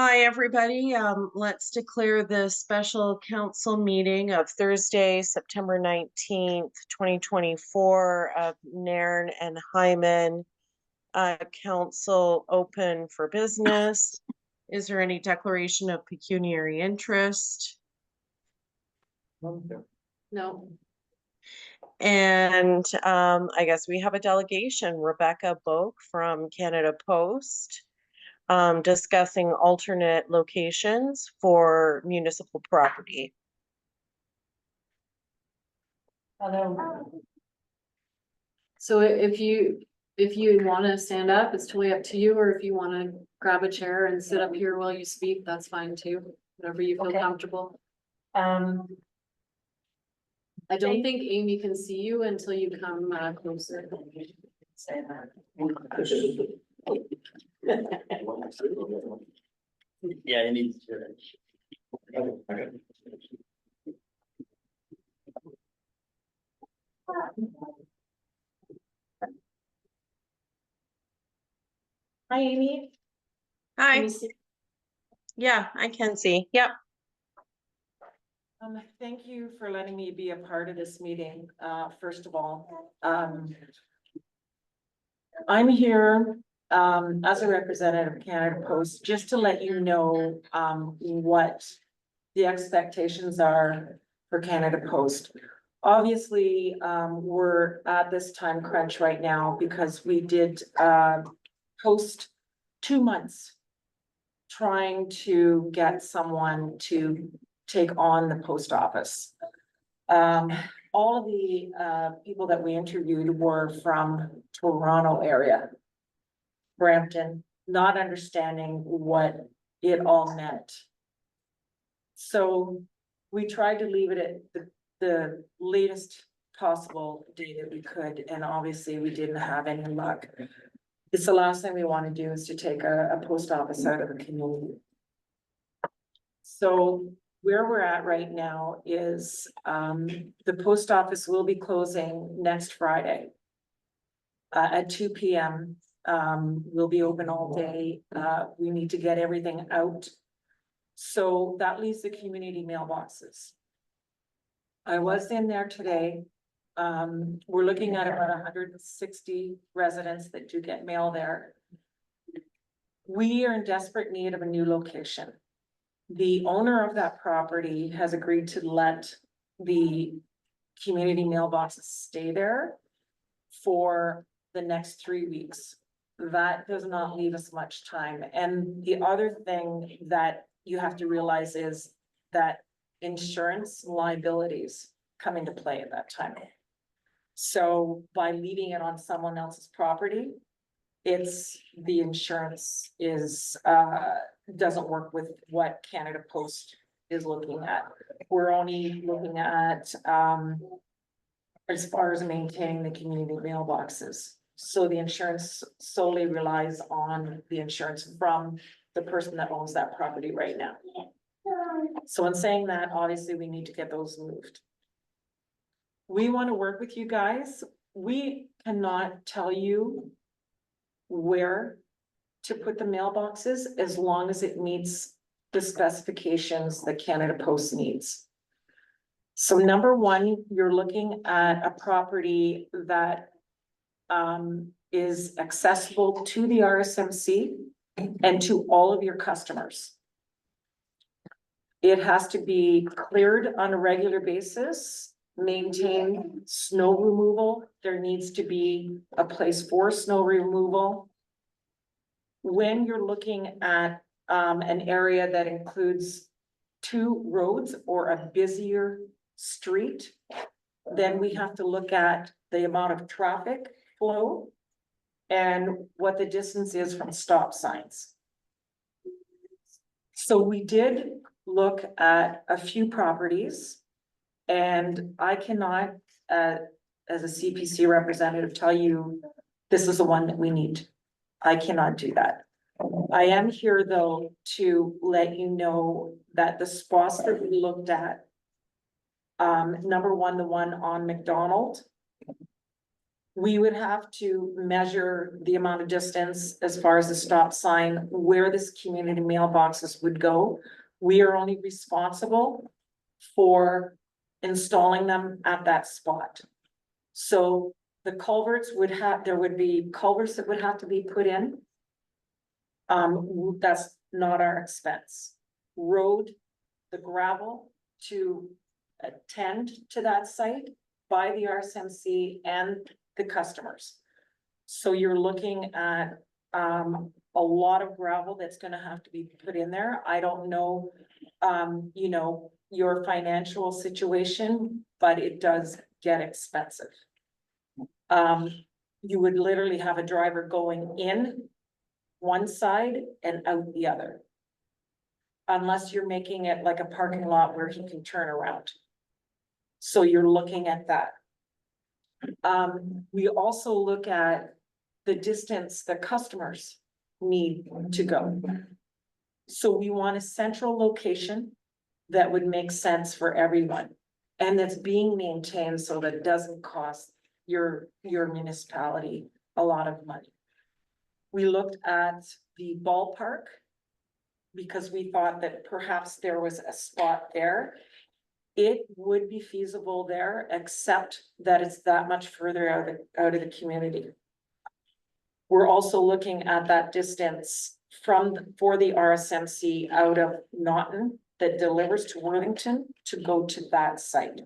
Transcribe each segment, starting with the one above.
Hi, everybody. Let's declare the special council meeting of Thursday, September 19th, 2024 of Nairn and Hyman Council open for business. Is there any declaration of pecuniary interest? No. And I guess we have a delegation, Rebecca Boak from Canada Post, discussing alternate locations for municipal property. So if you want to stand up, it's totally up to you, or if you want to grab a chair and sit up here while you speak, that's fine too. Whatever you feel comfortable. I don't think Amy can see you until you come closer. Say that. Yeah, it needs to. Hi, Amy. Hi. Yeah, I can see. Yep. Thank you for letting me be a part of this meeting. First of all, I'm here as a representative of Canada Post, just to let you know what the expectations are for Canada Post. Obviously, we're at this time crunch right now because we did post 2 months trying to get someone to take on the post office. All of the people that we interviewed were from Toronto area, Brampton, not understanding what it all meant. So we tried to leave it at the latest possible day that we could, and obviously we didn't have any luck. It's the last thing we want to do is to take a post office out of the community. So where we're at right now is the post office will be closing next Friday at 2 p.m. We'll be open all day. We need to get everything out. So that leaves the community mailboxes. I was in there today. We're looking at about 160 residents that do get mail there. We are in desperate need of a new location. The owner of that property has agreed to let the community mailboxes stay there for the next 3 weeks. That does not leave us much time. And the other thing that you have to realize is that insurance liabilities come into play at that time. So by leaving it on someone else's property, the insurance is doesn't work with what Canada Post is looking at. We're only looking at as far as maintaining the community mailboxes. So the insurance solely relies on the insurance from the person that owns that property right now. So in saying that, obviously we need to get those moved. We want to work with you guys. We cannot tell you where to put the mailboxes as long as it meets the specifications that Canada Post needs. So number one, you're looking at a property that is accessible to the RSMC and to all of your customers. It has to be cleared on a regular basis, maintain snow removal. There needs to be a place for snow removal. When you're looking at an area that includes 2 roads or a busier street, then we have to look at the amount of traffic flow and what the distance is from stop signs. So we did look at a few properties, and I cannot, as a CPC representative, tell you this is the one that we need. I cannot do that. I am here though to let you know that the spots that we looked at, number one, the one on McDonald, We would have to measure the amount of distance as far as the stop sign, where this community mailboxes would go. We are only responsible for installing them at that spot. So the culverts there would be culverts that would have to be put in. That's not our expense. Road, the gravel to attend to that site by the RSMC and the customers. So you're looking at a lot of gravel that's gonna have to be put in there. I don't know, you know, your financial situation, but it does get expensive. You would literally have a driver going in one side and out the other. Unless you're making it like a parking lot where he can turn around. So you're looking at that. We also look at the distance that customers need to go. So we want a central location that would make sense for everyone. And that's being maintained so that it doesn't cost your municipality a lot of money. We looked at the ballpark because we thought that perhaps there was a spot there. It would be feasible there, except that it's that much further out of the community. We're also looking at that distance for the RSMC out of Naughton that delivers to Worthington to go to that site.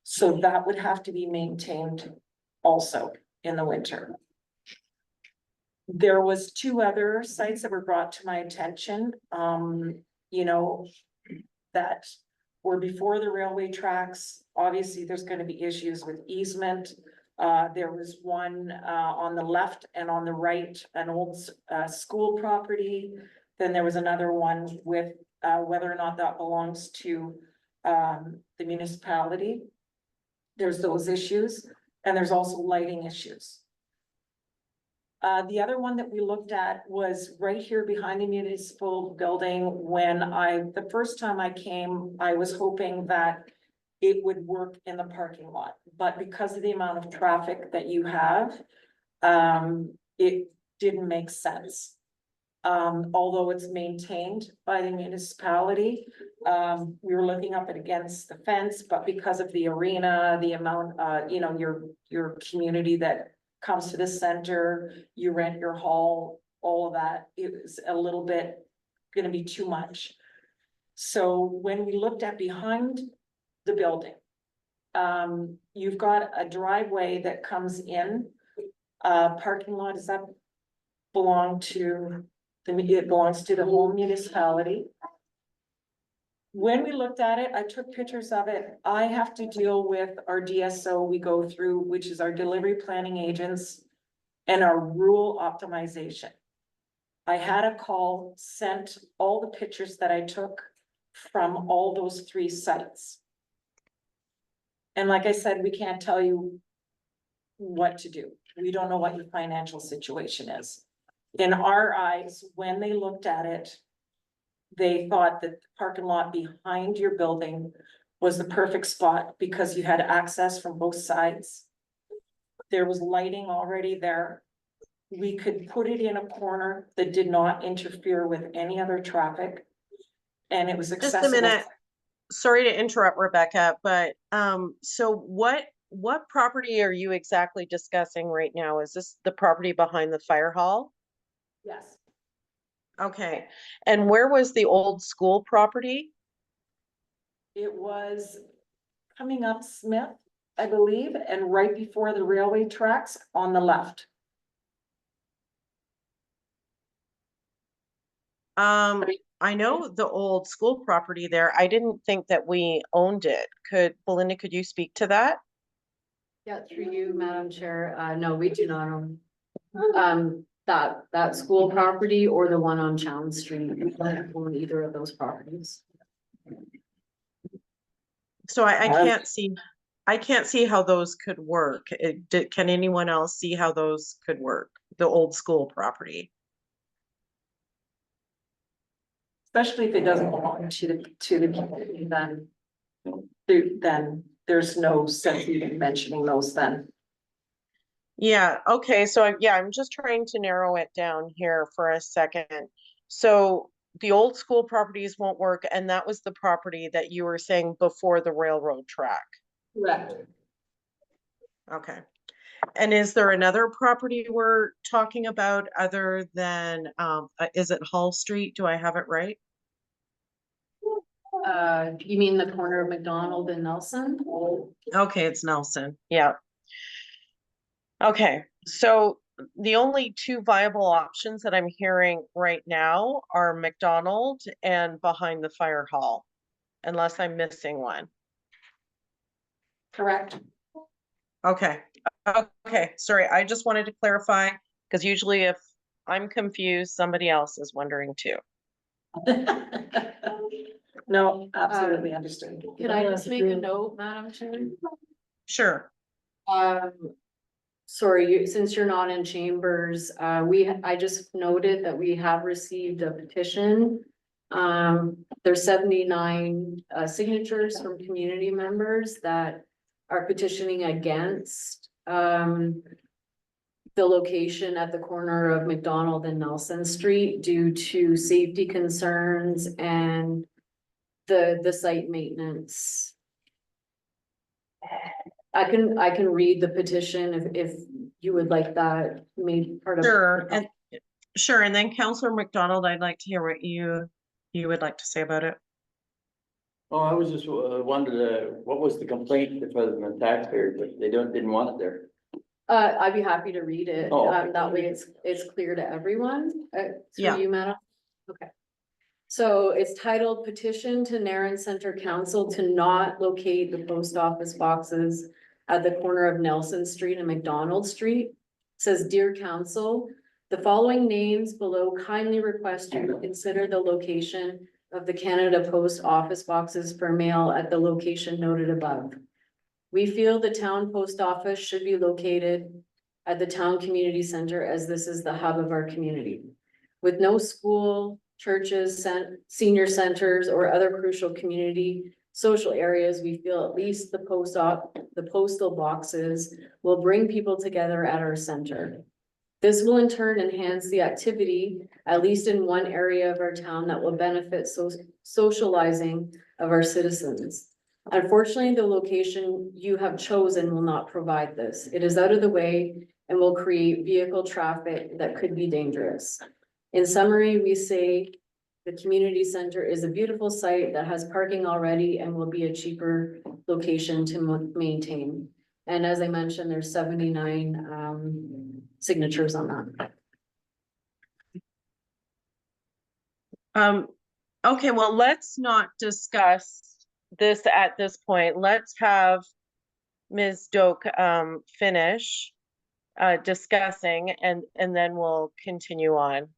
So that would have to be maintained also in the winter. There was 2 other sites that were brought to my attention, you know, that were before the railway tracks. Obviously, there's gonna be issues with easement. There was one on the left and on the right, an old school property. Then there was another one with whether or not that belongs to the municipality. There's those issues, and there's also lighting issues. The other one that we looked at was right here behind the municipal building. The first time I came, I was hoping that it would work in the parking lot, but because of the amount of traffic that you have, it didn't make sense. Although it's maintained by the municipality, we were looking up it against the fence, but because of the arena, the amount, you know, your community that comes to the center, you rent your hall, all of that, it was a little bit gonna be too much. So when we looked at behind the building, you've got a driveway that comes in, parking lot, does that belong to it belongs to the whole municipality. When we looked at it, I took pictures of it. I have to deal with our DSO we go through, which is our delivery planning agents and our rural optimization. I had a call, sent all the pictures that I took from all those 3 sites. And like I said, we can't tell you what to do. We don't know what your financial situation is. In our eyes, when they looked at it, they thought that the parking lot behind your building was the perfect spot because you had access from both sides. There was lighting already there. We could put it in a corner that did not interfere with any other traffic. And it was Just accessible. a minute. Sorry to interrupt, Rebecca, but so what property are you exactly discussing right now? Is this the property behind the fire hall? Yes. Okay, and where was the old school property? It was coming up Smith, I believe, and right before the railway tracks on the left. I know the old school property there. I didn't think that we owned it. Belinda, could you speak to that? Yeah, through you, Madam Chair. No, we do not own that school property or the one on Chown Street. We don't own either of those properties. So I can't see how those could work. Can anyone else see how those could work? The old school property? Especially if it doesn't belong to the community, then there's no sense even mentioning those then. Yeah, okay, so I'm just trying to narrow it down here for a second. So the old school properties won't work, and that was the property that you were saying before the railroad track. Correct. Okay. And is there another property we're talking about other than, is it Hall Street? Do I have it right? You mean the corner of McDonald and Nelson? Okay, it's Nelson, yeah. Okay, so the only two viable options that I'm hearing right now are McDonald and behind the fire hall, unless I'm missing one. Correct. Okay, okay, sorry, I just wanted to clarify, because usually if I'm confused, somebody else is wondering too. No, absolutely understood. Can I just make a note, Madam Chair? Sure, Um, sorry, since you're not in chambers, I just noted that we have received a petition. There's 79 signatures from community members that are petitioning against, the location at the corner of McDonald and Nelson Street due to safety concerns and the site maintenance. I can read the petition if you would like that made part of. sure, and then Councillor McDonald, I'd like to hear what you would like to say about it. Oh, I was just wondered, what was the complaint from the taxpayers, but they didn't want it there? I'd be happy to read it. Oh, okay. That way it's clear to everyone. Yeah. Through you, madam. Okay. So it's titled Petition to Nairn Center Council to not locate the post office boxes at the corner of Nelson Street and McDonald Street. It says, Dear Council, the following names below kindly request you to consider the location of the Canada Post office boxes for mail at the location noted above. We feel the town post office should be located at the town community center, as this is the hub of our community. With no school, churches, senior centers, or other crucial community social areas, we feel at least the postal boxes will bring people together at our center. This will in turn enhance the activity, at least in one area of our town, that will benefit socializing of our citizens. Unfortunately, the location you have chosen will not provide this. It is out of the way and will create vehicle traffic that could be dangerous. In summary, we say the community center is a beautiful site that has parking already and will be a cheaper location to maintain. And as I mentioned, there's 79 signatures on that. Okay, well, let's not discuss this at this point. Let's have Ms. Doak finish discussing and then we'll continue on.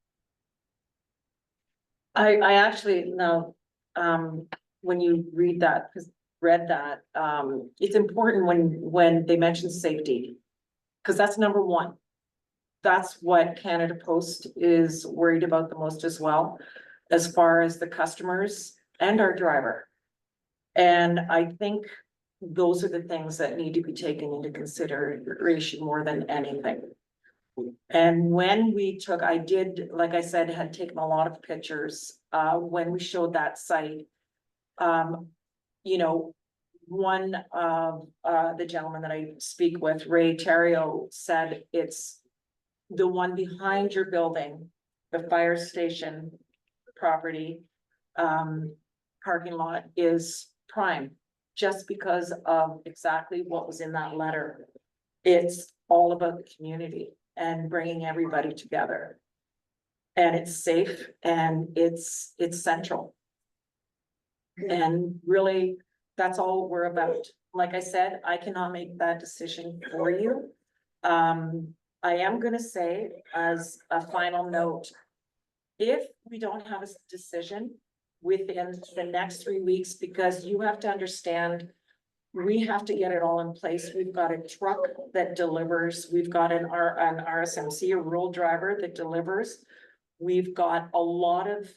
I actually now, when you read that, it's important when they mention safety. Cause that's number one. That's what Canada Post is worried about the most as well, as far as the customers and our driver. And I think those are the things that need to be taken into consideration more than anything. And when we took, I did, like I said, had taken a lot of pictures, when we showed that site. You know, one of, the gentleman that I speak with, Ray Terrio, said it's the one behind your building, the fire station property, parking lot is prime, just because of exactly what was in that letter. It's all about the community and bringing everybody together. And it's safe and it's central. And really, that's all we're about. Like I said, I cannot make that decision for you. I am gonna say as a final note, if we don't have a decision within the next 3 weeks, because you have to understand, we have to get it all in place. We've got a truck that delivers. We've got an RSMC, a rural driver that delivers. We've got a lot of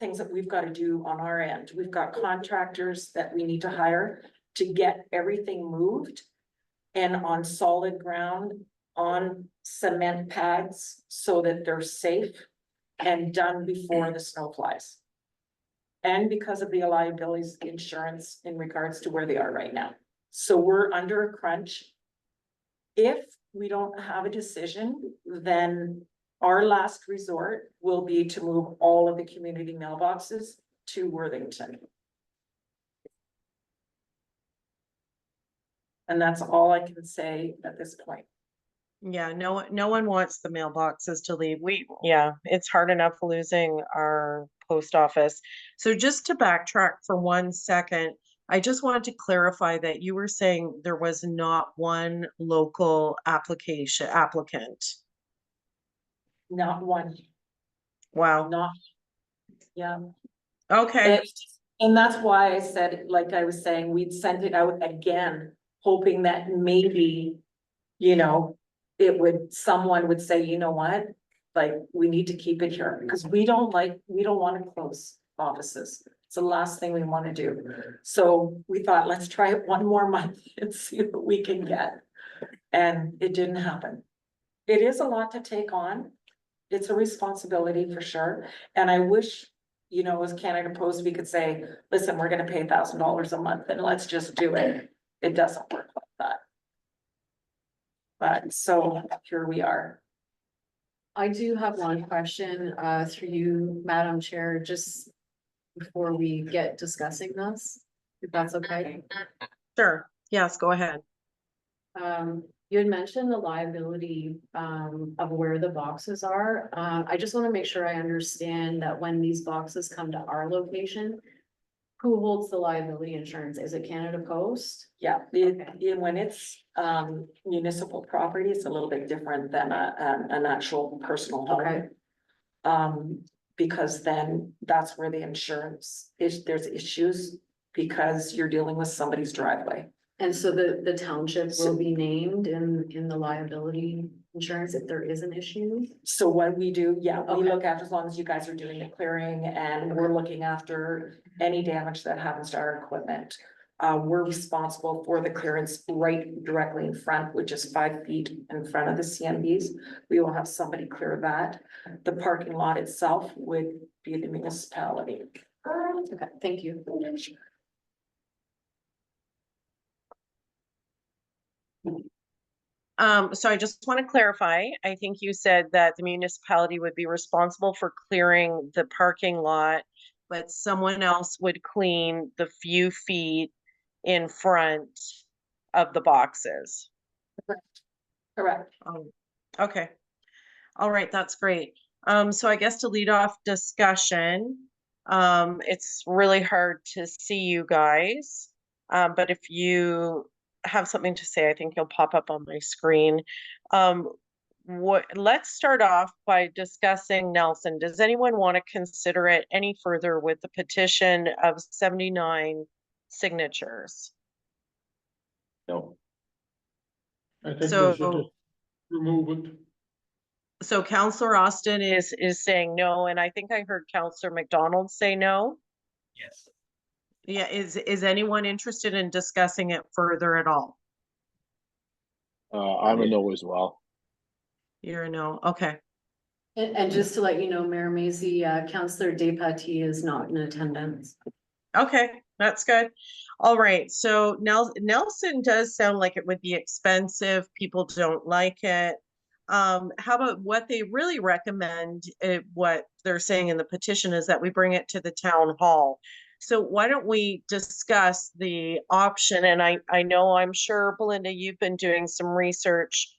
things that we've got to do on our end. We've got contractors that we need to hire to get everything moved. and on solid ground, on cement pads, so that they're safe and done before the snow flies. And because of the liabilities insurance in regards to where they are right now. So we're under a crunch. If we don't have a decision, then our last resort will be to move all of the community mailboxes to Worthington. And that's all I can say at this point. Yeah, no one wants the mailboxes to leave. Yeah, it's hard enough losing our post office. So just to backtrack for 1 second, I just wanted to clarify that you were saying there was not one local applicant. Not one, Wow. not, yeah. Okay. And that's why I said, like I was saying, we'd send it out again, hoping that maybe, you know, someone would say, you know what? Like, we need to keep it here, because we don't want to close offices. It's the last thing we want to do. So we thought, let's try it one more month and see what we can get. And it didn't happen. It is a lot to take on. It's a responsibility for sure. And I wish, you know, as Canada Post, we could say, listen, we're gonna pay $1,000 a month and let's just do it. It doesn't work like that. But so here we are. I do have one question, through you, Madam Chair, just before we get discussing this, if that's okay. Sure. Yes, go ahead. You had mentioned the liability, of where the boxes are. I just want to make sure I understand that when these boxes come to our location, who holds the liability insurance? Is it Canada Post? Yeah, when it's municipal property, it's a little bit different than an actual personal Okay. home. Because then that's where the insurance is, there's issues because you're dealing with somebody's driveway. And so the township will be named in the liability insurance if there is an issue? So what we do, yeah, we Okay. look after, as long as you guys are doing the clearing and we're looking after any damage that happens to our equipment. We're responsible for the clearance right directly in front, which is 5 feet in front of the CMBs. We will have somebody clear that. The parking lot itself would be the municipality. Okay, thank you. So I just want to clarify, I think you said that the municipality would be responsible for clearing the parking lot, but someone else would clean the few feet in front of the boxes. Correct. Okay. All right, that's great. So I guess to lead off discussion, it's really hard to see you guys. But if you have something to say, I think you'll pop up on my screen. Let's start off by discussing Nelson. Does anyone want to consider it any further with the petition of 79 signatures? No. I think we So- should just remove it. So Counselor Austin is saying no, and I think I heard Counselor McDonald say no. Yes. Yeah, is anyone interested in discussing it further at all? I'm a no as well. You're a no, okay. And just to let you know, Mayor Mazie, Councillor Despatie is not in attendance. Okay, that's good. All right, so Nelson does sound like it would be expensive. People don't like it. How about what they really recommend, what they're saying in the petition is that we bring it to the town hall. So why don't we discuss the option? And I know, I'm sure, Belinda, you've been doing some research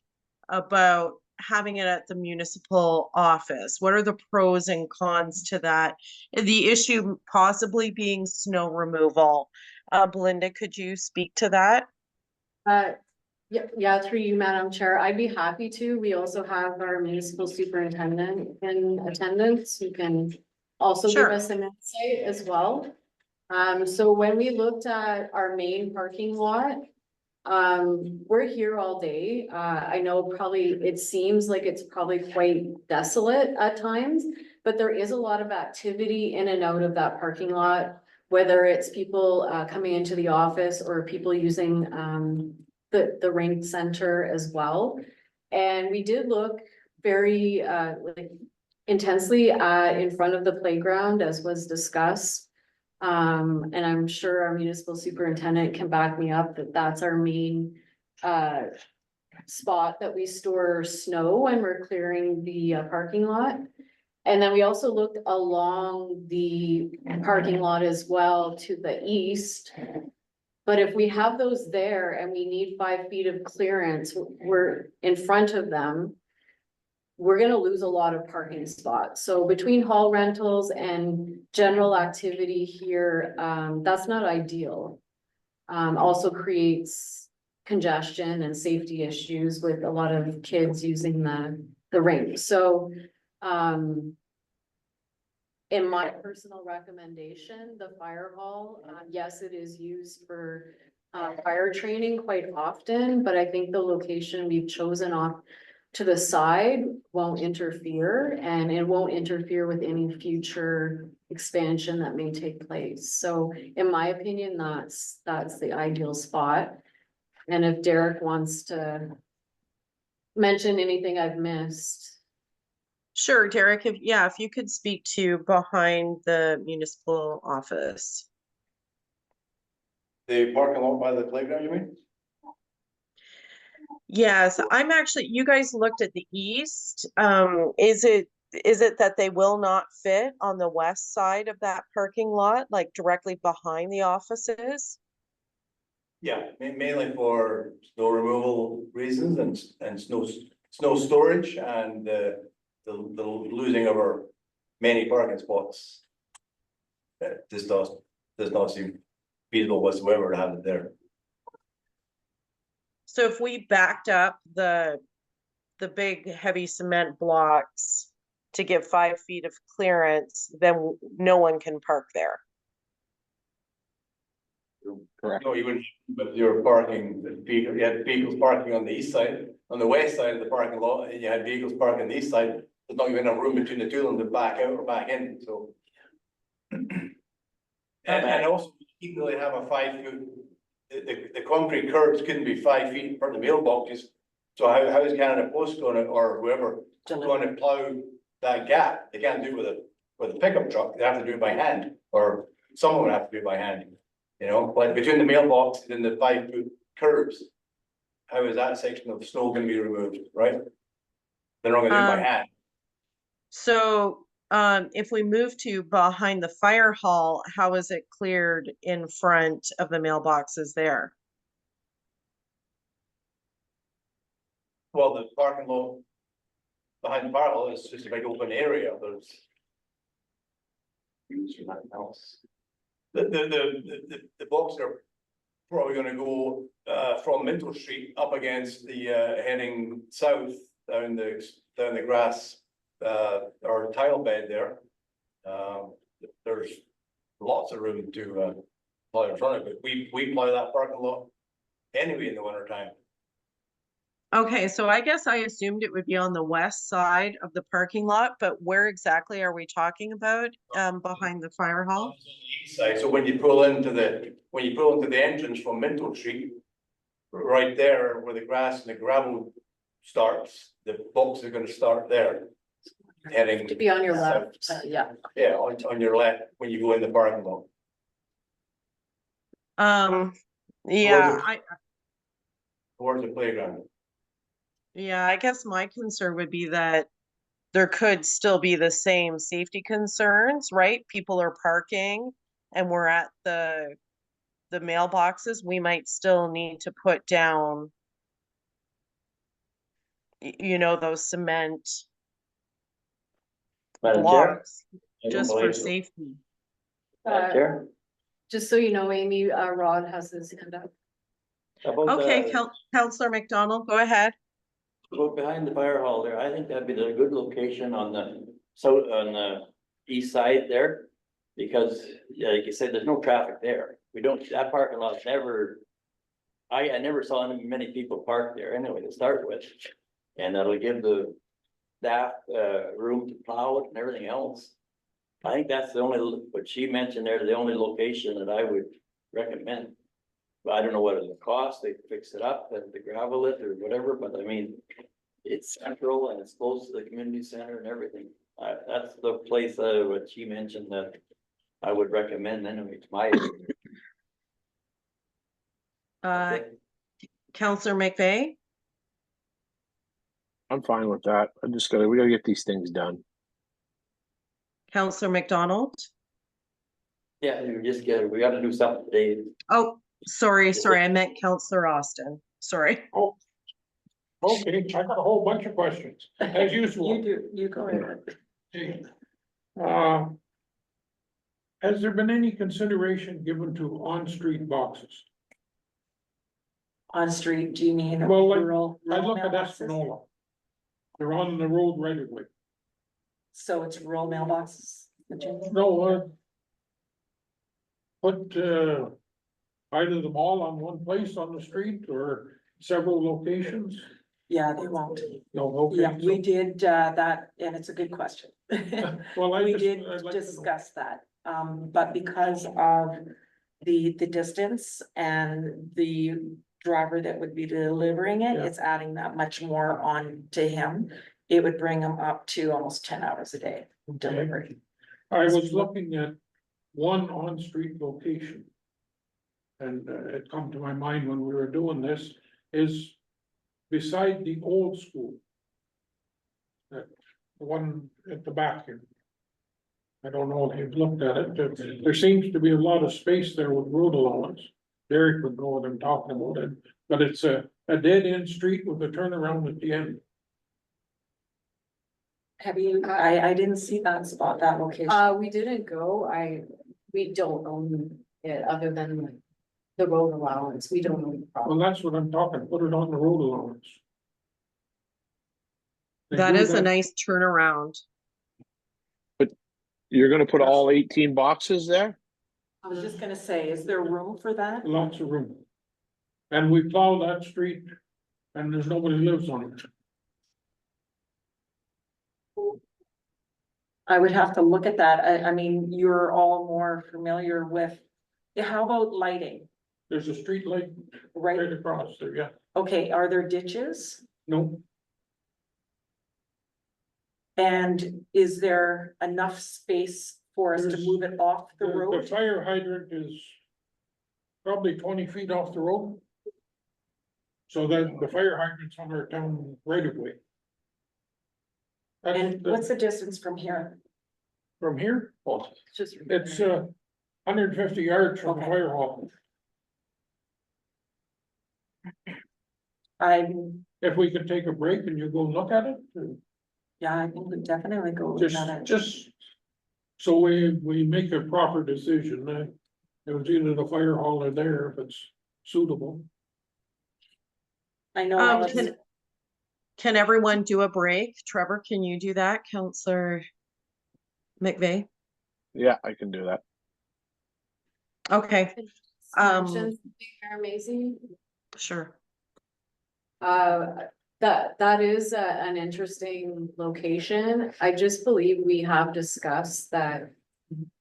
about having it at the municipal office. What are the pros and cons to that? The issue possibly being snow removal. Belinda, could you speak to that? Yeah, through you, Madam Chair, I'd be happy to. We also have our municipal superintendent in attendance who can also give Sure. us an insight as well. So when we looked at our main parking lot, we're here all day. I know it seems like it's probably quite desolate at times, but there is a lot of activity in and out of that parking lot, whether it's people coming into the office or people using the rink center as well. And we did look very, like intensely, in front of the playground as was discussed. And I'm sure our municipal superintendent can back me up that that's our main, spot that we store snow when we're clearing the parking lot. And then we also looked along the parking lot as well to the east. But if we have those there and we need 5 feet of clearance, we're in front of them. We're gonna lose a lot of parking spots. So between hall rentals and general activity here, that's not ideal. Also creates congestion and safety issues with a lot of kids using the rink. So, in my personal recommendation, the fire hall, yes, it is used for fire training quite often, but I think the location we've chosen off to the side won't interfere, and it won't interfere with any future expansion that may take place. So in my opinion, that's the ideal spot. And if Derek wants to mention anything I've missed. Sure, Derek, if you could speak to behind the municipal office. The parking lot by the playground, you mean? Yes, I'm actually, you guys looked at the east. Is it that they will not fit on the west side of that parking lot, like directly behind the offices? Yeah, mainly for snow removal reasons and snow storage and the losing of our many parking spots. This does not seem feasible whatsoever to have it there. So if we backed up the big heavy cement blocks to give 5 feet of clearance, then no one can park there. Correct. No, you wouldn't, but you're parking, you had vehicles parking on the east side, on the west side of the parking lot, and you had vehicles parking on the east side. There's not even enough room between the two of them to back out or back in, so. And also, you really have a 5 foot, the concrete curbs couldn't be 5 feet in front of the mailboxes. So how is Canada Post gonna, or whoever, gonna plow that gap? They can't do it with a pickup truck, they have to do it by hand, or someone would have to do it by hand. You know, like between the mailbox and the 5 foot curbs. How is that section of snow gonna be removed, right? They're not gonna do it by hand. So if we move to behind the fire hall, how is it cleared in front of the mailboxes there? Well, the parking lot behind the fire hall is just a big open area, there's. Nothing else. The boxes are probably gonna go from Minto Street up against the heading south down the grass or tile bed there. There's lots of room to plow in front of it. We plow that parking lot anyway in the winter time. Okay, so I guess I assumed it would be on the west side of the parking lot, but where exactly are we talking about behind the fire hall? East side, so when you pull into the entrance from Minto Street, right there where the grass and the gravel starts, the boxes are gonna start there. Heading. To be on your left, south. yeah. Yeah, on your left, when you go in the parking lot. Yeah, Towards the playground. yeah, I guess my concern would be that there could still be the same safety concerns, right? People are parking and we're at the mailboxes. We might still need to put down, you know, those cement Madam Chair? blocks just for safety. Madam Chair? Just so you know, Amy, Rod has his hand up. About Okay, the- Counselor McDonald, go ahead. Go behind the fire hall there, I think that'd be a good location on the east side there. Because, yeah, like you said, there's no traffic there, that parking lot's never. I never saw many people park there anyway to start with. And that'll give the staff room to plow it and everything else. I think that's the only, what she mentioned there, the only location that I would recommend. I don't know what it'll cost, they fix it up and to gravel it or whatever, but I mean, it's central and it's close to the community center and everything. That's the place, what she mentioned that I would recommend anyway, to my. Counselor McVeigh, I'm fine with that. We gotta get these things done. Counselor McDonald. Yeah, we gotta do something today. Oh, sorry, I meant Counselor Austin. Sorry. Oh. Okay, I got a whole bunch of questions, as usual. You go ahead. Has there been any consideration given to on-street boxes? On street, do you mean? Well, like, rural I look at mailboxes? Espanola. They're on the road right away. So it's rural mailboxes? that you mean? No, put, either them all on one place on the street or several locations? Yeah, they won't. No, Yeah, okay. we did that, and it's a good question. Well, We I'd did like to know. discuss that, but because of the distance and the driver that would be delivering it, Yeah. it's adding that much more on to him. It would bring him up to almost 10 hours a day delivery. I was looking at one on-street location. And it come to my mind when we were doing this, is beside the old school. That, the one at the back here. I don't know if you've looked at it, but there seems to be a lot of space there with road allowance. Derek would know what I'm talking about, but it's a dead end street with a turnaround at the end. Have you, I didn't see that spot, that location. We didn't go, we don't own it other than like the road allowance, we don't own the Well, property. that's what I'm talking, put it on the road allowance. They That do is a nice turnaround. You're gonna put all 18 boxes there? I was just gonna say, is there room for that? Lots of room. And we plow that street and there's nobody lives on it. I would have to look at that. I mean, you're all more familiar with, how about lighting, There's a street light right right? across there, yeah. Okay, are there ditches? No, And is there enough space for us to There's- move it off the the road? fire hydrant is probably 20 feet off the road. So that the fire hydrant's on our town right of way. And what's the distance from here? From here? Oh, Just. it's 150 yards from the Okay. fire hall. If we could take a break and you go look at it, Yeah, I think we definitely go with that. just so we make a proper decision. It was either the fire hall or there if it's suitable. I know. Can everyone do a break? Trevor, can you do that? Counselor McVeigh? Yeah, I can do that. Okay, Mention something there, Maisie? sure. That is an interesting location. I just believe we have discussed that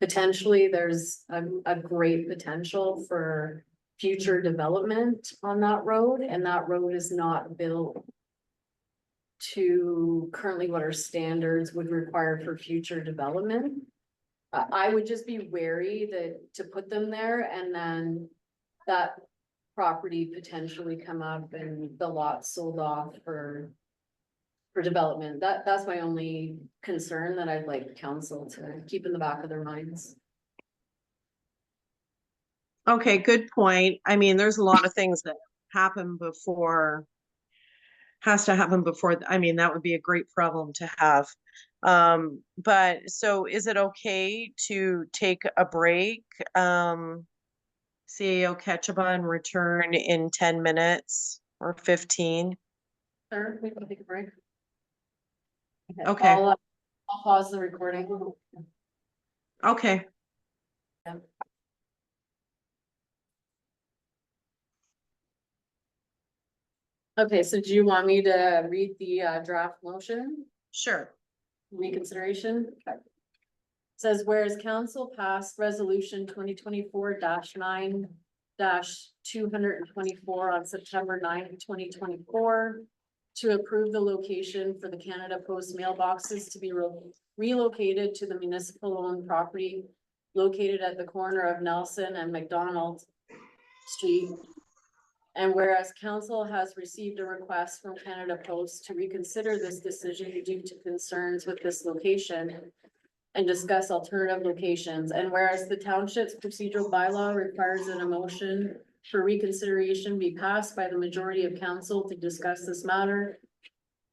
potentially there's a great potential for future development on that road, and that road is not built to currently what our standards would require for future development. I would just be wary to put them there and then that property potentially come up and the lot sold off for development. That's my only concern that I'd like council to keep in the back of their minds. Okay, good point. I mean, there's a lot of things that happen before, has to happen before, I mean, that would be a great problem to have. But so is it okay to take a break? CAO Ketchuba and return in 10 minutes or 15? Sure, we can take a break. Okay. I'll pause the recording. Okay. Okay, so do you want me to read the draft motion? Sure. Reconsideration? Okay. Says whereas council passed resolution 2024-9 224 on September 9th, 2024. To approve the location for the Canada Post mailboxes to be relocated to the municipal owned property located at the corner of Nelson and McDonald Street. And whereas council has received a request from Canada Post to reconsider this decision due to concerns with this location and discuss alternative locations, and whereas the township's procedural bylaw requires an motion for reconsideration be passed by the majority of council to discuss this matter.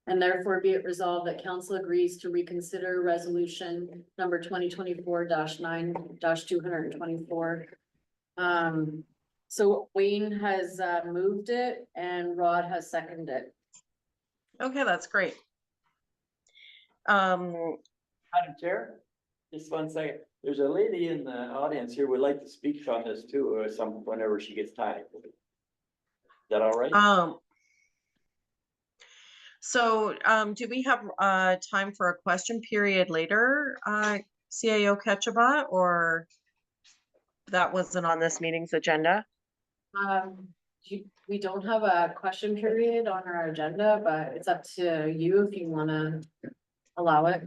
And therefore be it resolved that council agrees to reconsider resolution number 2024-9-224. So Wayne has moved it and Rod has seconded it. Okay, that's great. Madam Chair, just one second. There's a lady in the audience here who would like to speak on this too, or whenever she gets time. Is that all right? So, do we have, time for a question period later, CAO Ketchabah, or that wasn't on this meeting's agenda? We don't have a question period on our agenda, but it's up to you if you wanna allow it.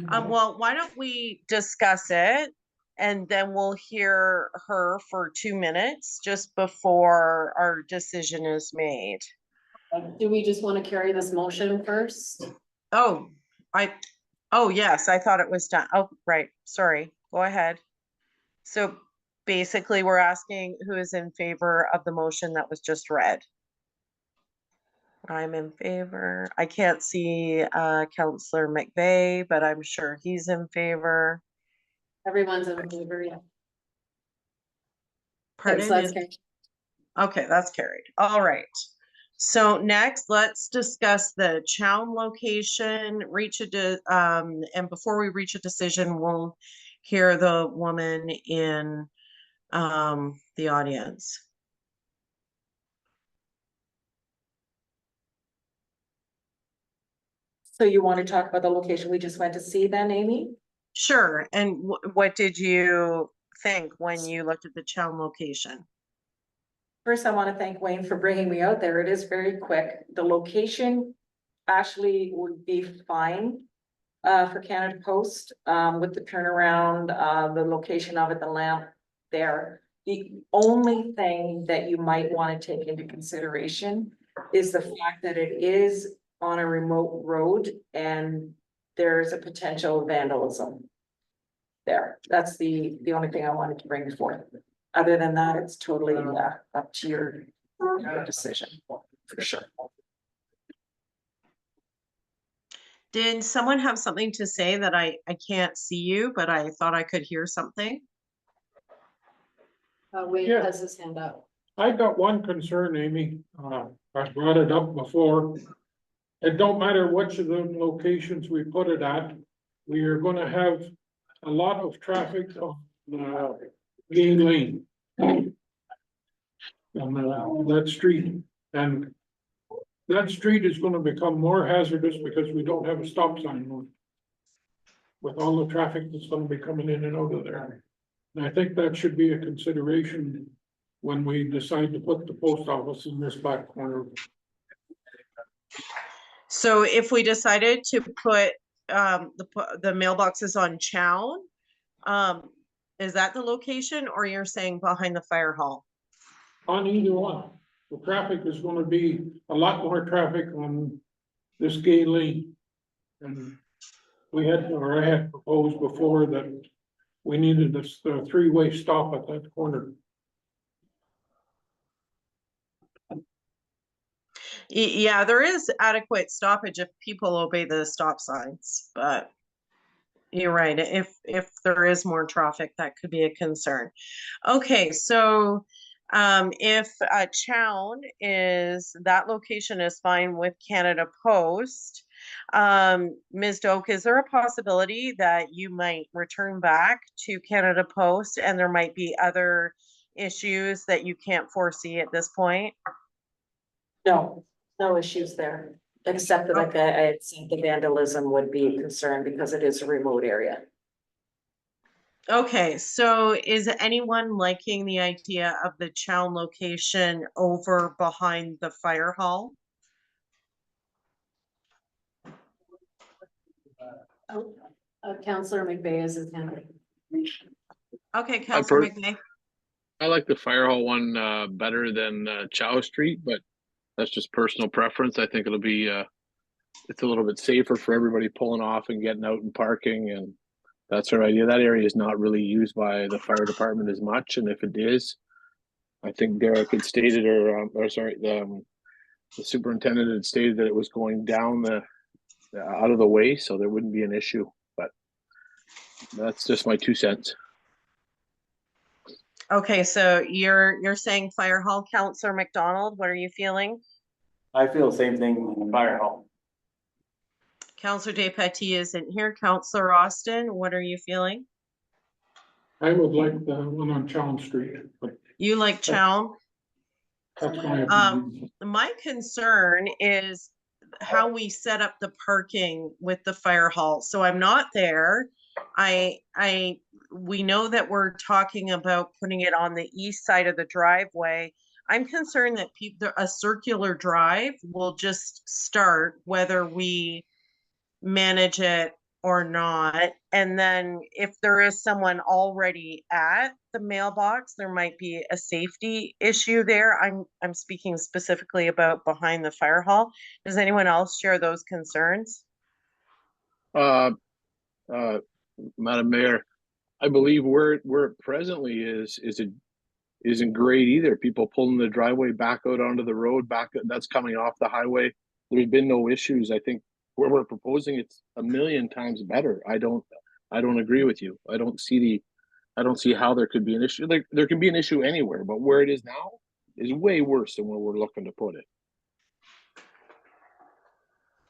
Well, why don't we discuss it and then we'll hear her for 2 minutes just before our decision is made. Do we just wanna carry this motion first? Oh, yes, I thought it was done. Oh, right, sorry, go ahead. So basically, we're asking who is in favor of the motion that was just read. I'm in favor. I can't see Councillor McVeigh, but I'm sure he's in favor. Everyone's in favor, yeah. Pardon? So that's Is- carried. Okay, that's carried. All right. So next, let's discuss the Chown location, and before we reach a decision, we'll hear the woman in the audience. So you want to talk about the location we just went to see then, Amy? Sure, and what did you think when you looked at the Chown location? First, I want to thank Wayne for bringing me out there. It is very quick. The location actually would be fine for Canada Post, with the turnaround, the location of it, the lamp there. The only thing that you might want to take into consideration is the fact that it is on a remote road and there's a potential vandalism there. That's the only thing I wanted to bring forth. Other than that, it's totally up to your decision, for sure. Did someone have something to say that I can't see you, but I thought I could hear something? Wayne Yeah. has his hand up. I got one concern, Amy, I brought it up before. It don't matter which of the locations we put it at, we are gonna have a lot of traffic on, Gay Lane. On, that street, and that street is gonna become more hazardous because we don't have a stop sign on it. With all the traffic that's gonna be coming in and out of there. And I think that should be a consideration when we decide to put the post office in this back corner. So if we decided to put the mailboxes on Chown, is that the location, or you're saying behind the fire hall? On either one, the traffic is gonna be a lot more traffic on this Gay Lane. And I had proposed before that we needed this, three-way stop at that corner. Yeah, there is adequate stoppage if people obey the stop signs, but you're right, if there is more traffic, that could be a concern. Okay, so if Chown that location is fine with Canada Post, Ms. Doak, is there a possibility that you might return back to Canada Post and there might be other issues that you can't foresee at this point? No, no issues there, except that like I had seen the vandalism would be a concern because it is a remote area. Okay, so is anyone liking the idea of the Chown location over behind the fire hall? Oh, Counselor McVeigh is his hand. Okay, Counselor McVeigh. I like the fire hall one better than Chow Street, but that's just personal preference. I think it'll be it's a little bit safer for everybody pulling off and getting out and parking, and that's our idea. That area is not really used by the fire department as much, and if it is, I think Derek had stated, or sorry, the superintendent had stated that it was going down the out of the way, so there wouldn't be an issue. But that's just my 2 cents. Okay, so you're saying fire hall, Counselor McDonald, what are you feeling? I feel the same thing in the fire hall. Counselor Despatie isn't here. Counselor Austin, what are you feeling? I would like the one on Chown Street, but You like Chown? that's my opinion. My concern is how we set up the parking with the fire hall. So I'm not there. We know that we're talking about putting it on the east side of the driveway. I'm concerned that a circular drive will just start whether we manage it or not. And then if there is someone already at the mailbox, there might be a safety issue there. I'm speaking specifically about behind the fire hall. Does anyone else share those concerns? Uh, Madam Mayor, I believe where it presently isn't great either. People pulling the driveway back out onto the road, that's coming off the highway. There's been no issues. I think where we're proposing it's a million times better. I don't agree with you. I don't see how there could be an issue. There can be an issue anywhere, but where it is now is way worse than where we're looking to put it.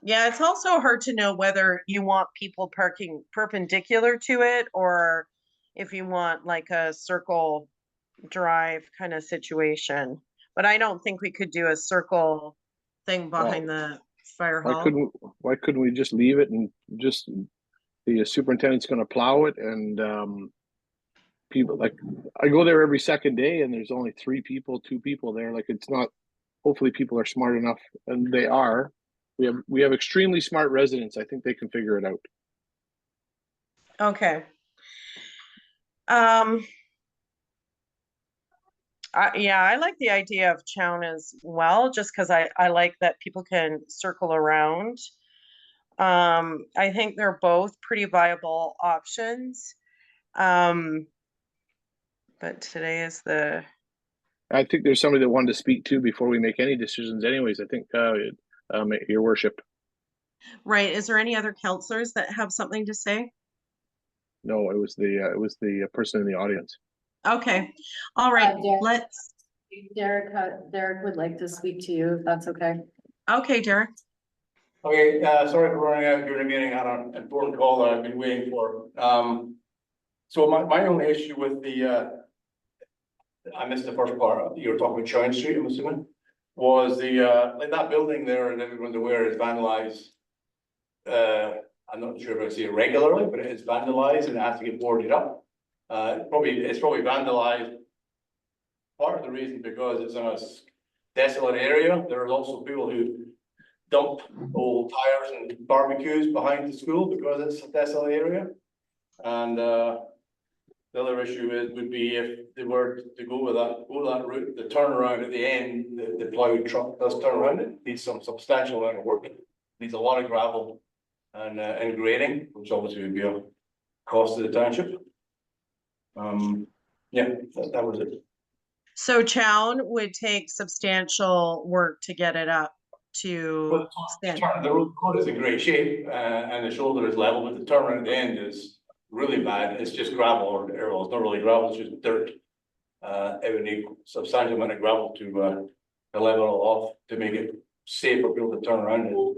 Yeah, it's also hard to know whether you want people parking perpendicular to it or if you want like a circle drive kind of situation. But I don't think we could do a circle thing behind the fire hall. Why couldn't we just leave it and just the superintendent's going to plow it, and people, like, I go there every second day and there's only 2 people there. Like, it's not, hopefully people are smart enough, and they are. We have extremely smart residents. I think they can figure it out. Okay. Yeah, I like the idea of Chown as well, just because I like that people can circle around. I think they're both pretty viable options. But today is I think there's somebody that wanted to speak to before we make any decisions anyways. I think, your worship. right. Is there any other counselors that have something to say? No, it was the person in the audience. Okay. All right. Derek, Derek would like to speak to you, if that's okay. Okay, Derek. Okay, sorry for running out during the meeting. I had an important call that I've been waiting for. So my only issue with I missed the first part. You were talking about Chown Street, I'm assuming, was like that building there, and everyone's aware is vandalized. I'm not sure if I see it regularly, but it is vandalized and it has to get boarded up. It's probably vandalized. Part of the reason because it's in a desolate area. There are also people who dump old tires and barbecues behind the school because it's a desolate area. And the other issue would be if they were to go that route, the turnaround at the end, the ploughed truck does turn around. It needs some substantial amount of work. It needs a lot of gravel and grading, which obviously would be a cost to the township. Yeah, that was it. So Chown would take substantial work to get it up to stand. The road is in great shape, and the shoulder is level, but the turnaround at the end is really bad. It's just gravel, or it's not really gravel, it's just dirt. It would need substantial amount of gravel to level it off to make it safe for people to turn around in.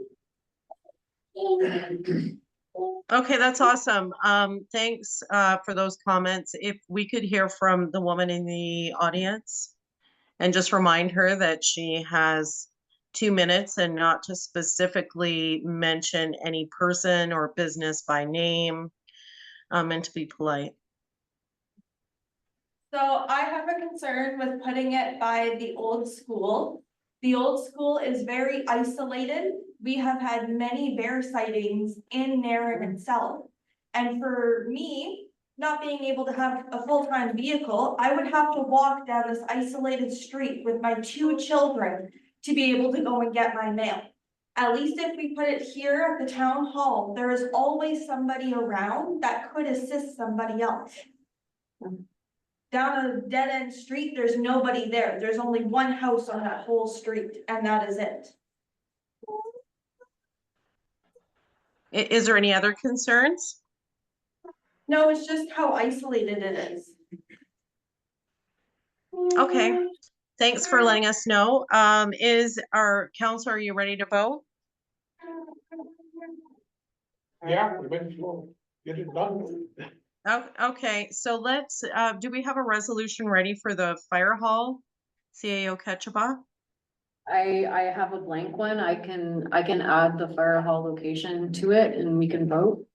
Okay, that's awesome. Thanks for those comments. If we could hear from the woman in the audience and just remind her that she has 2 minutes and not to specifically mention any person or business by name, and to be polite. So I have a concern with putting it by the old school. The old school is very isolated. We have had many bear sightings in Nairn itself. And for me, not being able to have a full-time vehicle, I would have to walk down this isolated street with my 2 children to be able to go and get my mail. At least if we put it here at the town hall, there is always somebody around that could assist somebody else. Down a dead end street, there's nobody there. There's only one house on that whole street, and that is it. Is there any other concerns? No, it's just how isolated it is. Okay, thanks for letting us know. Is our council, are you ready to vote? Yeah, we went slow, get it done. Okay, so let's, do we have a resolution ready for the fire hall? CAO Ketchiba? I have a blank one. I can add the fire hall location to it and we can vote.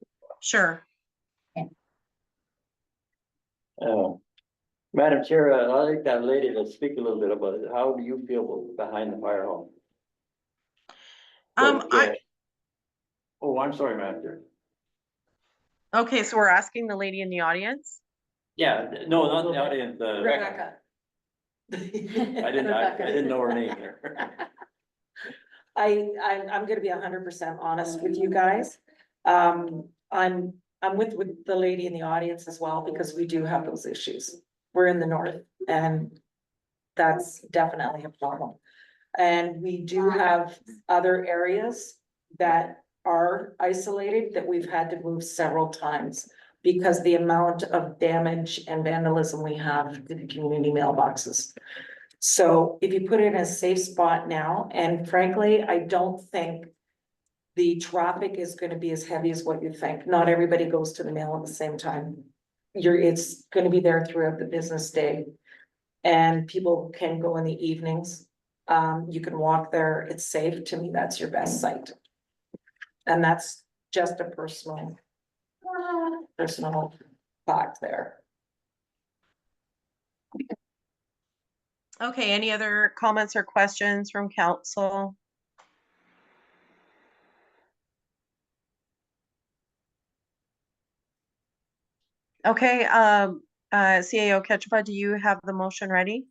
Sure. Madam Chair, I'd like that lady to speak a little bit about it. How do you feel behind the fire hall? Oh, I'm sorry, Madam Chair. Okay, so we're asking the lady in the audience? Yeah, no, not the audience, Rebecca. I didn't know her name there. I'm gonna be 100% honest with you guys. I'm with the lady in the audience as well, because we do have those issues. We're in the north and that's definitely a problem. And we do have other areas that are isolated that we've had to move several times because the amount of damage and vandalism we have in the community mailboxes. So if you put it in a safe spot now, and frankly, I don't think the traffic is gonna be as heavy as what you think. Not everybody goes to the mail at the same time. It's gonna be there throughout the business day. And people can go in the evenings. You can walk there, it's safe. To me, that's your best site. And that's just a personal thought there. Okay, any other comments or questions from council? Okay, CAO Ketchiba, do you have the motion ready?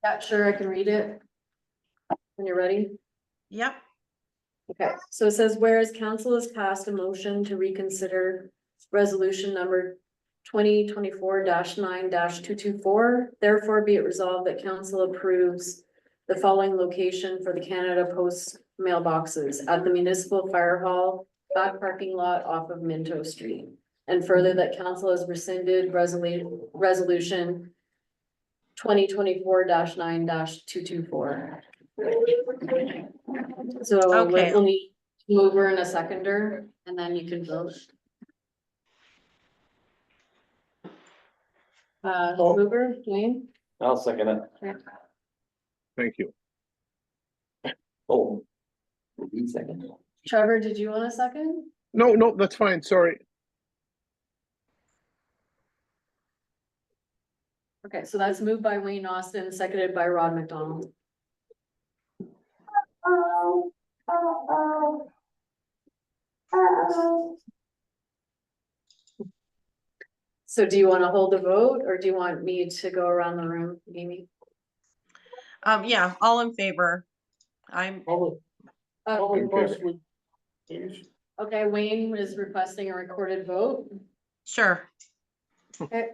Yeah, sure, I can read it. When you're ready. Yep. Okay, so it says, whereas council has passed a motion to reconsider resolution number 2024-9-224, therefore be it resolved that council approves the following location for the Canada Post mailboxes at the municipal fire hall, back parking lot off of Minto Street. And further that council has rescinded resolution 2024-9-224. So Okay. we'll need a mover and a seconder, and then you can vote. Mover, Dwayne? I'll second it. Thank you. Oh. He seconded. Trevor, did you want a second? No, that's fine, sorry. Okay, so that's moved by Wayne Austin, seconded by Rod McDonald. So do you want to hold the vote or do you want me to go around the room, Amy? Yeah, all in favor. I'm, Please. Okay, Wayne is requesting a recorded vote. sure. Okay,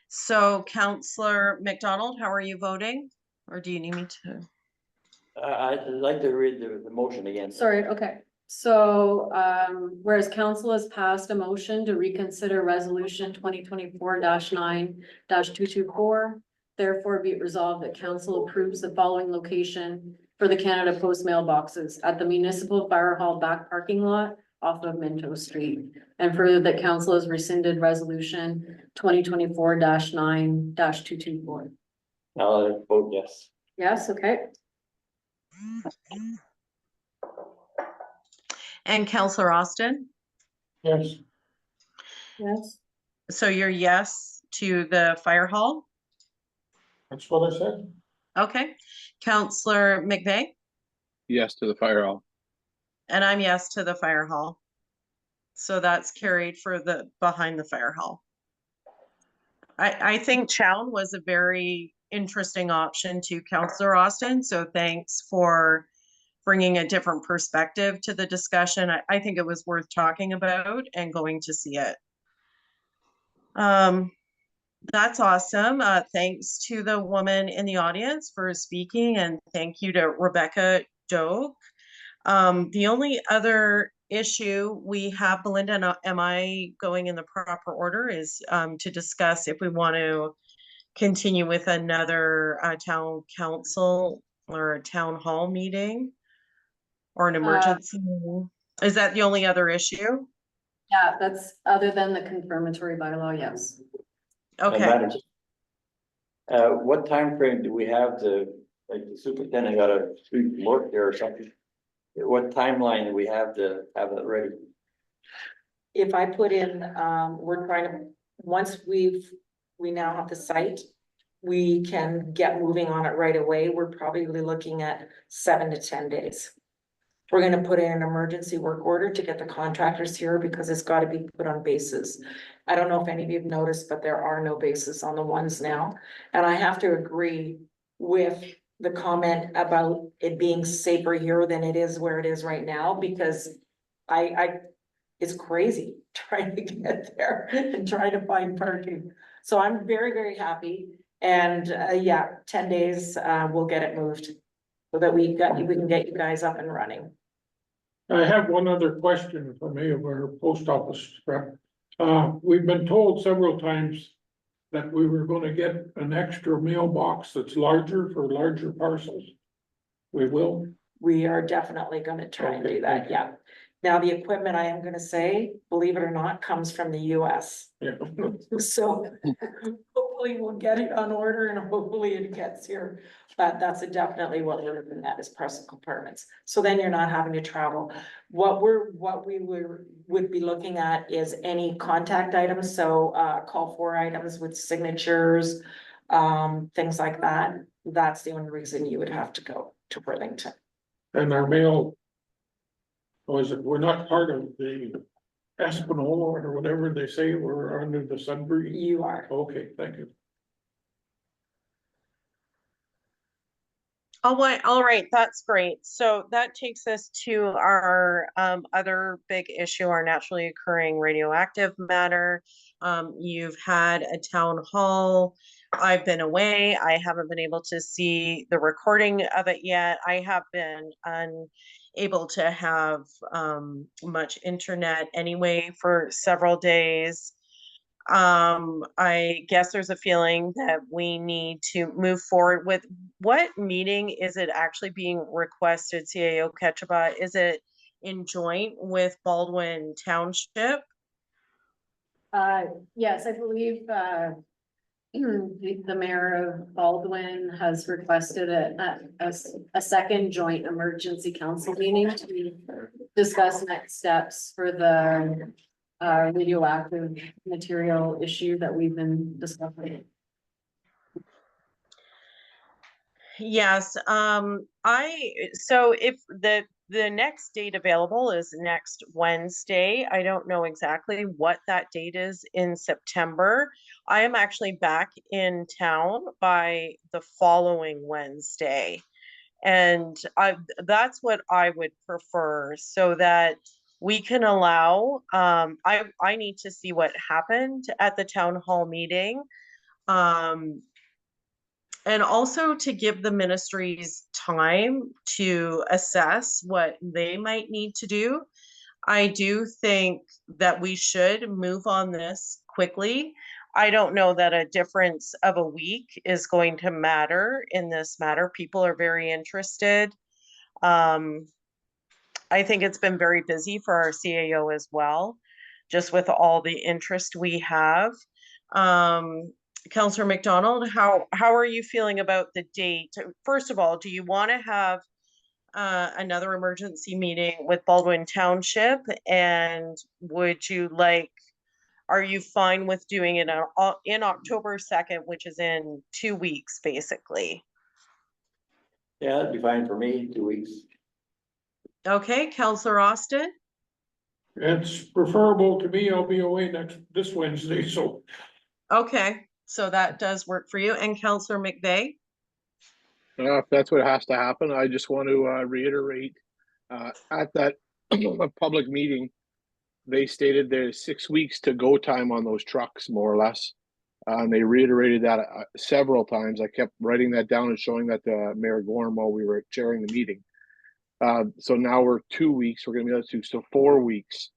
So Counselor McDonald, how are you voting? Or do you need me to? I'd like to read the motion again. sorry, okay. So, whereas council has passed a motion to reconsider resolution 2024-9-224, therefore be it resolved that council approves the following location for the Canada Post mailboxes at the municipal fire hall back parking lot off of Minto Street. And further that council has rescinded resolution 2024-9-224. I'll vote yes. Yes, okay. And Counselor Austin? Yes, Yes. So you're yes to the fire hall? That's what I said. Okay. Counselor McVeigh? Yes to the fire hall. And I'm yes to the fire hall. So that's carried for the behind the fire hall. I think Chown was a very interesting option to Counselor Austin. So thanks for bringing a different perspective to the discussion. I think it was worth talking about and going to see it. That's awesome. Thanks to the woman in the audience for speaking, and thank you to Rebecca Doak. The only other issue we have, Belinda, and am I going in the proper order, is to discuss if we want to continue with another town council or a town hall meeting or an emergency. Is that the only other issue? Yeah, that's other than the confirmatory bylaw, yes. Okay. Madam what time frame do we have to, like, the superintendent got a student work there or something? What timeline do we have to have it ready? If I put in, we're trying to, once we now have the site, we can get moving on it right away. We're probably looking at 7 to 10 days. We're gonna put in an emergency work order to get the contractors here because it's gotta be put on bases. I don't know if any of you have noticed, but there are no bases on the ones now. And I have to agree with the comment about it being safer here than it is where it is right now, because it's crazy trying to get there and trying to find parking. So I'm very, very happy. And yeah, 10 days, we'll get it moved so that we can get you guys up and running. I have one other question, if I may, of our post office rep. We've been told several times that we were gonna get an extra mailbox that's larger for larger parcels. We will. We are definitely gonna try and do that, yeah. Now, the equipment, I am gonna say, believe it or not, comes from the US. Yeah. So hopefully we'll get it on order and hopefully it gets here. But that's definitely what we're looking at is parcel compartments. So then you're not having to travel. What we would be looking at is any contact items, so call for items with signatures, things like that. That's the only reason you would have to go to Burlington. And our mail. Or is it, we're not part of the Espinal or whatever they say, we're under the Sudbury? You are. Okay, thank you. All right, that's great. So that takes us to our other big issue, our naturally occurring radioactive matter. You've had a town hall. I've been away. I haven't been able to see the recording of it yet. I have been unable to have much internet anyway for several days. I guess there's a feeling that we need to move forward with what meeting is it actually being requested, CAO Ketchabah? Is it in joint with Baldwin Township? Yes, I believe, the mayor of Baldwin has requested a second joint emergency council meeting to discuss next steps for the radioactive material issue that we've been discussing. Yes, so if the next date available is next Wednesday, I don't know exactly what that date is in September. I am actually back in town by the following Wednesday. And that's what I would prefer so that we can allow, I need to see what happened at the town hall meeting. And also to give the ministries time to assess what they might need to do. I do think that we should move on this quickly. I don't know that a difference of a week is going to matter in this matter. People are very interested. I think it's been very busy for our CAO as well, just with all the interest we have. Councillor McDonald, how are you feeling about the date? First of all, do you want to have another emergency meeting with Baldwin Township? And would you like Are you fine with doing it in October 2nd, which is in 2 weeks, basically? Yeah, that'd be fine for me, 2 weeks. Okay, Counselor Austin? It's preferable to me, I'll be away this Wednesday, so. Okay, so that does work for you. And Counselor McVeigh? If that's what has to happen, I just want to reiterate, at that public meeting, they stated there's 6 weeks to go time on those trucks, more or less. And they reiterated that several times. I kept writing that down and showing that to Mayor Gorham while we were chairing the meeting. So now we're 2 weeks, we're gonna be able to, so 4 weeks.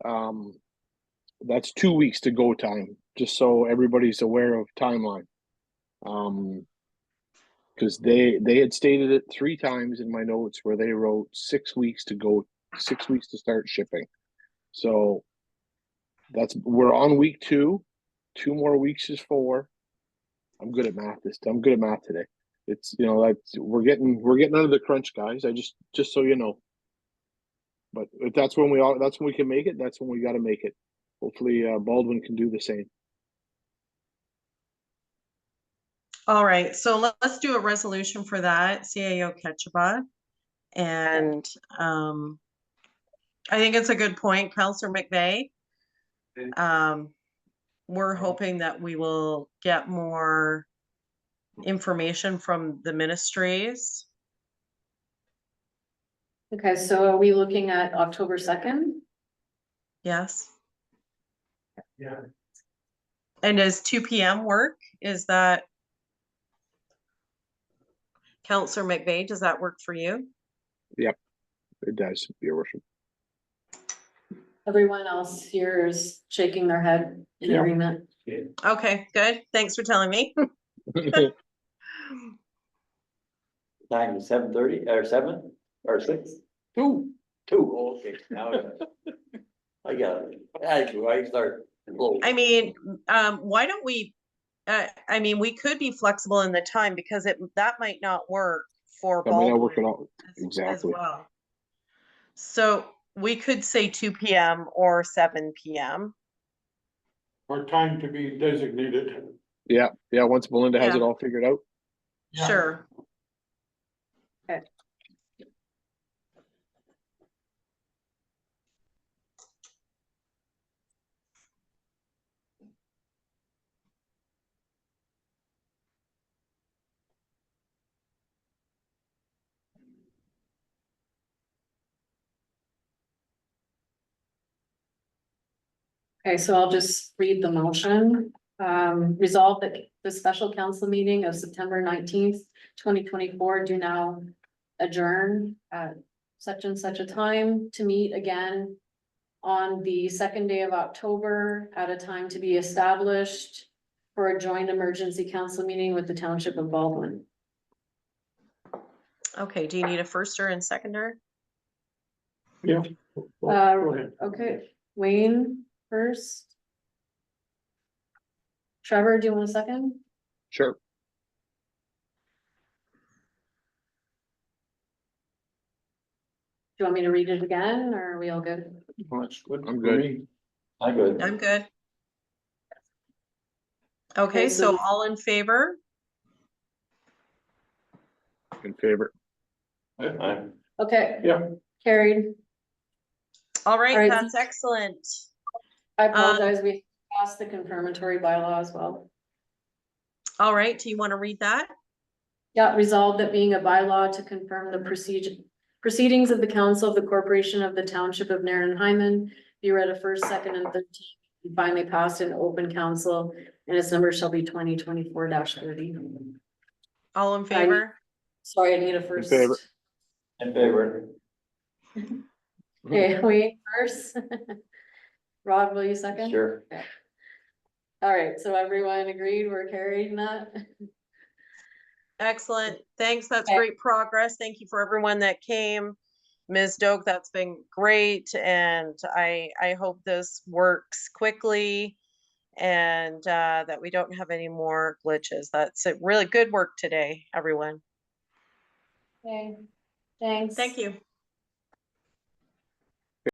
That's 2 weeks to go time, just so everybody's aware of timeline. Because they had stated it 3 times in my notes where they wrote 6 weeks to go, 6 weeks to start shipping. So we're on week 2. 2 more weeks is 4. I'm good at math I'm good at math today. It's, we're getting out of the crunch, guys. Just so you know. But if that's when we can make it, that's when we got to make it. Hopefully Baldwin can do the same. All right, so let's do a resolution for that, CAO Ketchiba. And I think it's a good point, Counselor McVeigh. We're hoping that we will get more information from the ministries. Okay, so are we looking at October 2nd? Yes. Yeah. And does 2 p.m. work? Is that Counselor McVeigh, does that work for you? Yep, it does, Your Worship. Everyone else here is shaking their head in Yeah. agreement. Okay, good. Thanks for telling me. Time is 7:30 or 7 or 6? 2. 2, oh, okay, now I got it. I start. I mean, why don't we, we could be flexible in the time because that might not work for That may not Baldwin work at all. as Exactly. well. So we could say 2 p.m. or 7 p.m. Or time to be designated. Yeah, once Belinda has it Yeah. all figured out. Yeah. Sure. Okay. Okay, so I'll just read the motion. Resolve that the special council meeting of September 19th, 2024 do now adjourn at such and such a time to meet again on the 2nd day of October at a time to be established for a joint emergency council meeting with the Township of Baldwin. Okay, do you need a firster and seconder? Yeah. Go ahead. Okay, Wayne first. Trevor, do you want a second? Sure. Do you want me to read it again, or are we all good? That's good. I'm for good. me. I'm good. I'm good. Okay, Okay, so so- all in favor? In favor. I'm Okay. Yeah. Carried. All right, All right. that's excellent. I apologize, we passed the confirmatory bylaw as well. All right, do you want to read that? Yeah, resolved that being a bylaw to confirm the proceedings of the council of the corporation of the township of Nairn and Hyman be read a first, second, and third time, and finally passed in open council, and its number shall be 2024-30. All in favor? Sorry, I need a first. favor. in favor. Okay, wait, first. Rod, will you second? Sure. All right, so everyone agreed, we're carrying that? Excellent. Thanks. That's Okay. great progress. Thank you for everyone that came. Ms. Doak, that's been great. And I hope this works quickly and that we don't have any more glitches. That's it. Really good work today, everyone. Okay, thanks. Thank you.